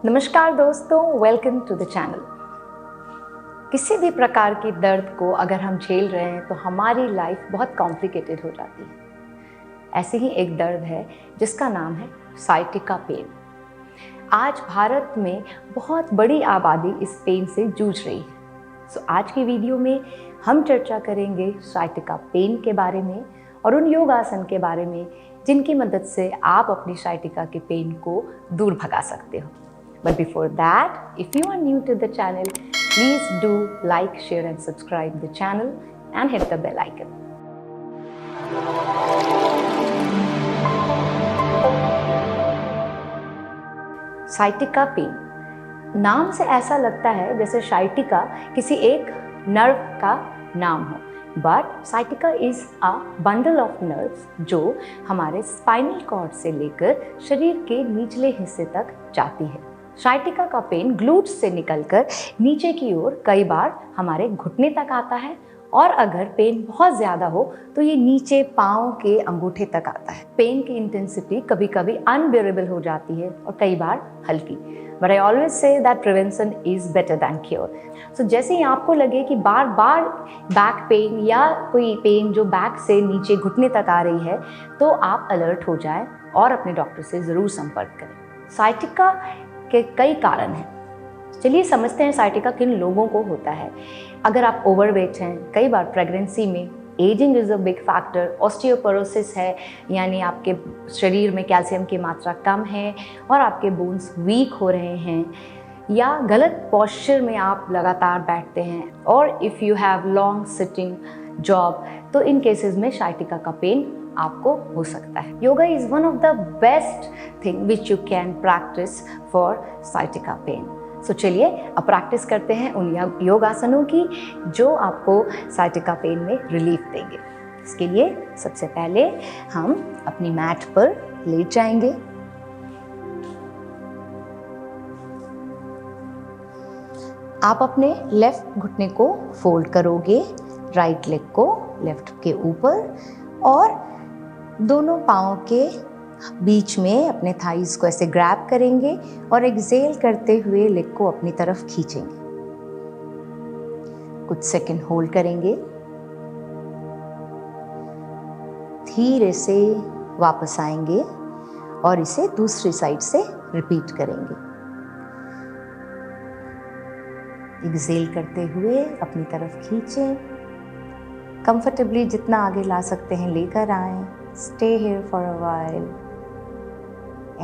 नमस्कार दोस्तों, welcome to the channel. किसी भी प्रकार की दर्द को अगर हम झेल रहे हैं तो हमारी लाइफ बहुत कॉम्प्लिकेटेड हो जाती है। ऐसे ही एक दर्द है जिसका नाम है साइटिका पेन। आज भारत में बहुत बड़ी आबादी इस पेन से जूझ रही है। सो आज की वीडियो में हम चर्चा करेंगे साइटिका पेन के बारे में और उन योगासन के बारे में जिनकी मदद से आप अपनी साइटिका के पेन को दूर भगा सकते हो। But before that, if you are new to the channel, please do like, share and subscribe the channel and hit the bell icon. Sciatica pain नाम से ऐसा लगता है जैसे साइटिका किसी एक नर्व का नाम हो, but sciatica is a bundle of nerves जो हमारे स्पाइनल कॉर्ड से लेकर शरीर के निचले हिस्से तक जाती है। साइटिका का पेन ग्लूट्स से निकलकर नीचे की ओर कई बार हमारे घुटने तक आता है और अगर पेन बहुत ज़्यादा हो तो ये नीचे पाँव के अंगूठे तक आता है। पेन की इंटेंसिटी कभी कभी अनबेरेबल हो जाती है और कई बार हल्की, but I always say that prevention is better than cure. So जैसे ही आपको लगे कि बार बार बैक पेन या कोई पेन जो बैक से नीचे घुटने तक आ रही है तो आप अलर्ट हो जाएं और अपने डॉक्टर से ज़रूर संपर्क करें। साइटिका के कई कारण हैं। चलिए समझते हैं साइटिका किन लोगों को होता है। अगर आप ओवरवेट हैं, कई बार प्रेगनेंसी में ageing is a big factor, osteoporosis है यानी आपके शरीर में कैल्शियम की मात्रा कम है और आपके बोन्स वीक हो रहे हैं, या गलत पोस्चर में आप लगातार बैठते हैं, और if you have long sitting job, तो इन केसेस में साइटिका का पेन आपको हो सकता है। Yoga is one of the best thing which you can practise for sciatica pain. So चलिए अब प्रैक्टिस करते हैं उन योगासनों की जो आपको साइटिका पेन में रिलीफ देंगे। इसके लिए सबसे पहले हम अपनी मैट पर लेट जाएंगे। आप अपने लेफ्ट घुटने को फोल्ड करोगे, राइट लेग को लेफ्ट के ऊपर, और दोनों पाँव के बीच में अपने थाइज को ऐसे ग्रैब करेंगे और एक्सेल करते हुए लेग को अपनी तरफ खींचेंगे। कुछ सेकंड होल्ड करेंगे, धीरे से वापस आएंगे और इसे दूसरी साइड से रिपीट करेंगे। एक्सेल करते हुए अपनी तरफ खींचें, कंफर्टेबली जितना आगे ला सकते हैं लेकर आएं। Stay here for a while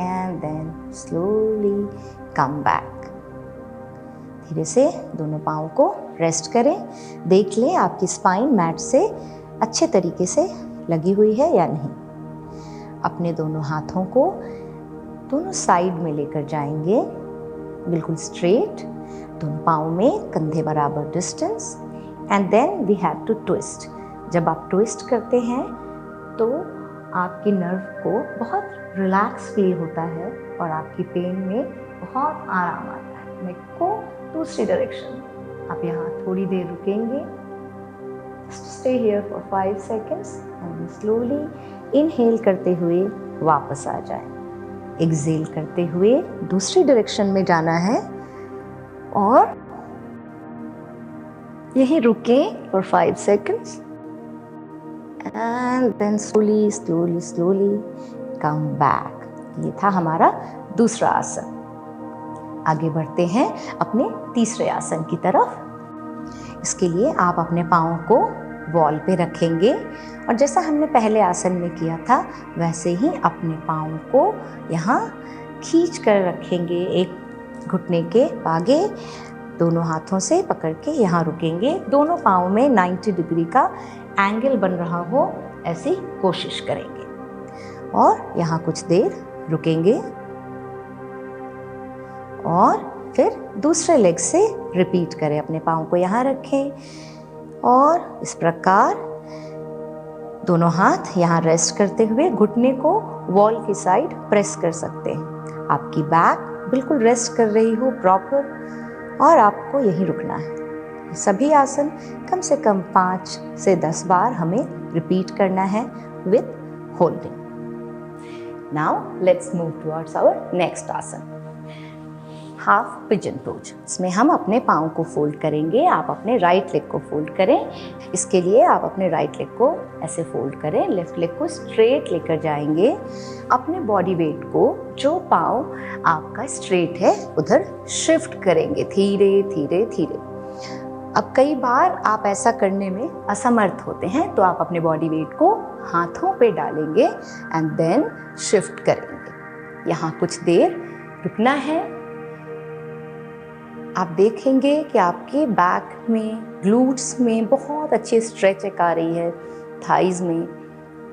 and then slowly come back. धीरे से दोनों पाँव को रेस्ट करें। देख लें आपकी स्पाइन मैट से अच्छे तरीके से लगी हुई है या नहीं। अपने दोनों हाथों को दोनों साइड में लेकर जाएंगे, बिल्कुल स्ट्रेट, दोनों पाँव में कंधे बराबर distance, and then we have to twist. जब आप ट्विस्ट करते हैं तो आपकी नर्व को बहुत रिलैक्स फील होता है और आपकी पेन में बहुत आराम आता है। नेक को दूसरी डायरेक्शन में आप यहाँ थोड़ी देर रुकेंगे। Stay here for 5 seconds and slowly inhale करते हुए वापस आ जाए। एक्सेल करते हुए दूसरी डायरेक्शन में जाना है और यहीं रुकें for 5 seconds and then slowly come back। ये था हमारा दूसरा आसन। आगे बढ़ते हैं अपने तीसरे आसन की तरफ। इसके लिए आप अपने पाँव को वॉल पे रखेंगे और जैसा हमने पहले आसन में किया था वैसे ही अपने पाँव को यहाँ खींच कर रखेंगे। एक घुटने के आगे दोनों हाथों से पकड़ के यहाँ रुकेंगे। दोनों पाँव में 90 डिग्री का एंगल बन रहा हो ऐसी कोशिश करेंगे और यहाँ कुछ देर रुकेंगे और फिर दूसरे लेग से रिपीट करें। अपने पाँव को यहाँ रखें और इस प्रकार दोनों हाथ यहाँ रेस्ट करते हुए घुटने को वॉल की साइड प्रेस कर सकते हैं। आपकी बैक बिल्कुल रेस्ट कर रही हो प्रॉपर और आपको यहीं रुकना है। सभी आसन कम से कम 5 से 10 बार हमें रिपीट करना है with holding. Now let's move towards our next asana. Half pigeon pose. इसमें हम अपने पाँव को फोल्ड करेंगे। आप अपने राइट लेग को फोल्ड करें। इसके लिए आप अपने राइट लेग को ऐसे फोल्ड करें, लेफ्ट लेग को स्ट्रेट लेकर जाएंगे। अपने बॉडी वेट को जो पाँव आपका स्ट्रेट है उधर शिफ्ट करेंगे, धीरे धीरे धीरे। अब कई बार आप ऐसा करने में असमर्थ होते हैं, तो आप अपने बॉडी वेट को हाथों पे डालेंगे एंड देन शिफ्ट करेंगे। यहाँ कुछ देर रुकना है। आप देखेंगे कि आपके बैक में, ग्लूट्स में बहुत अच्छी स्ट्रेच आ रही है, थाइज में,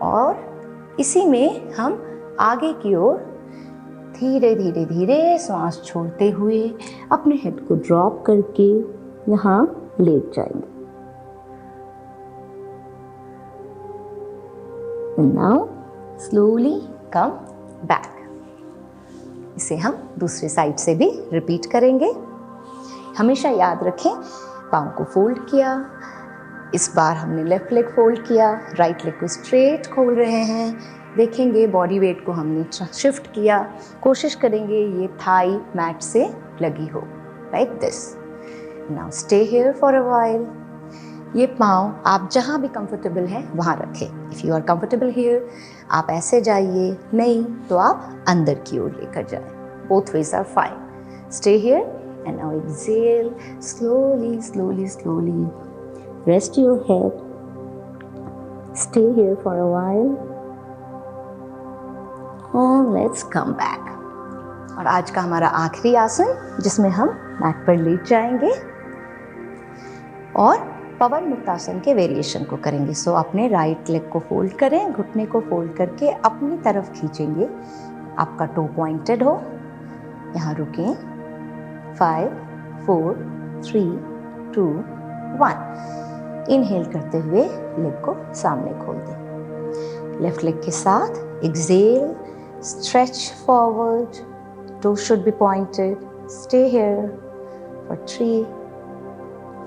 और इसी में हम आगे की ओर धीरे धीरे धीरे सांस छोड़ते हुए अपने हेड को ड्रॉप करके यहाँ लेट जाएंगे। And now slowly come back. इसे हम दूसरी साइड से भी रिपीट करेंगे। हमेशा याद रखें, पाँव को फोल्ड किया, इस बार हमने लेफ्ट लेग फोल्ड किया, राइट लेग को स्ट्रेट खोल रहे हैं। देखेंगे बॉडी वेट को हमने शिफ्ट किया। कोशिश करेंगे ये थाई मैट से लगी हो, like this. Now stay here for a while. ये पाँव आप जहाँ भी कंफर्टेबल हैं वहाँ रखें। If you are comfortable here, आप ऐसे जाइए, नहीं तो आप अंदर की ओर लेकर जाएं। Both ways are fine. Stay here and now exhale slowly, slowly, slowly. Rest your head. Stay here for a while. And let's come back. और आज का हमारा आखिरी आसन, जिसमें हम मैट पर लेट जाएंगे और पवन मुक्तासन के वेरिएशन को करेंगे। सो अपने राइट लेग को फोल्ड करें, घुटने को फोल्ड करके अपनी तरफ खींचेंगे। आपका टो पॉइंटेड हो। यहाँ रुकें। 5, 4, 3, 2, 1। इनहेल करते हुए लेग को सामने खोल दें। लेफ्ट लेग के साथ exhale, stretch forward, toe should be pointed. Stay here for 3,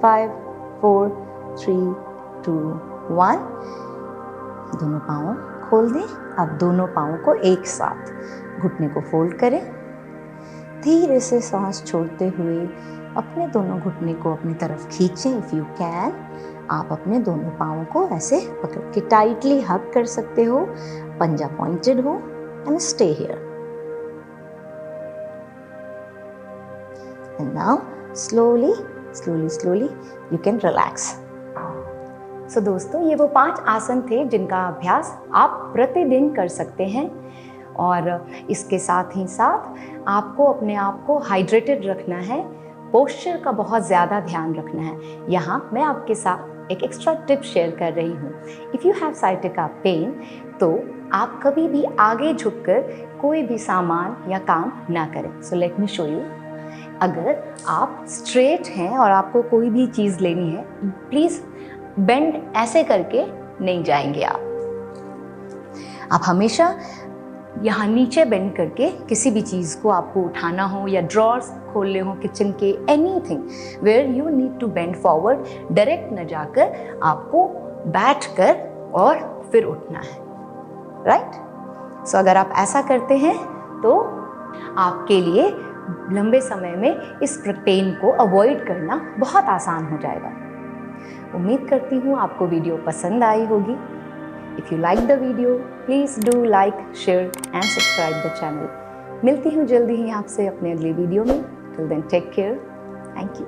5, 4, 3, 2, 1। दोनों पाँव खोल दें। अब दोनों पाँव को एक साथ घुटने को फोल्ड करें। धीरे से सांस छोड़ते हुए अपने दोनों घुटने को अपनी तरफ खींचें। इफ़ यू कैन, आप अपने दोनों पाँव को ऐसे पकड़ के टाइटली हग कर सकते हो, पंजा पॉइंटेड हो, and stay here. And now slowly slowly slowly you can relax. So दोस्तों, ये वो 5 आसन थे जिनका अभ्यास आप प्रतिदिन कर सकते हैं, और इसके साथ ही साथ आपको अपने आप को हाइड्रेटेड रखना है, पोस्चर का बहुत ज़्यादा ध्यान रखना है। यहाँ मैं आपके साथ एक एक्स्ट्रा टिप शेयर कर रही हूँ। If you have sciatica pain, तो आप कभी भी आगे झुककर कोई भी सामान या काम ना करें। So let me show you. अगर आप स्ट्रेट हैं और आपको कोई भी चीज़ लेनी है, प्लीज़ बेंड ऐसे करके नहीं जाएंगे आप हमेशा यहाँ नीचे बेंड करके किसी भी चीज़ को आपको उठाना हो या ड्रॉर्स खोलने हो किचन के, anything where you need to bend forward, direct न जाकर आपको बैठ कर और फिर उठना है, राइट। सो अगर आप ऐसा करते हैं तो आपके लिए लंबे समय में इस पेन को अवॉइड करना बहुत आसान हो जाएगा। उम्मीद करती हूँ आपको वीडियो पसंद आई होगी। If you like the video, please do like, share and subscribe the channel. मिलती हूँ जल्दी ही आपसे अपने अगले वीडियो में। Till then take care. Thank you.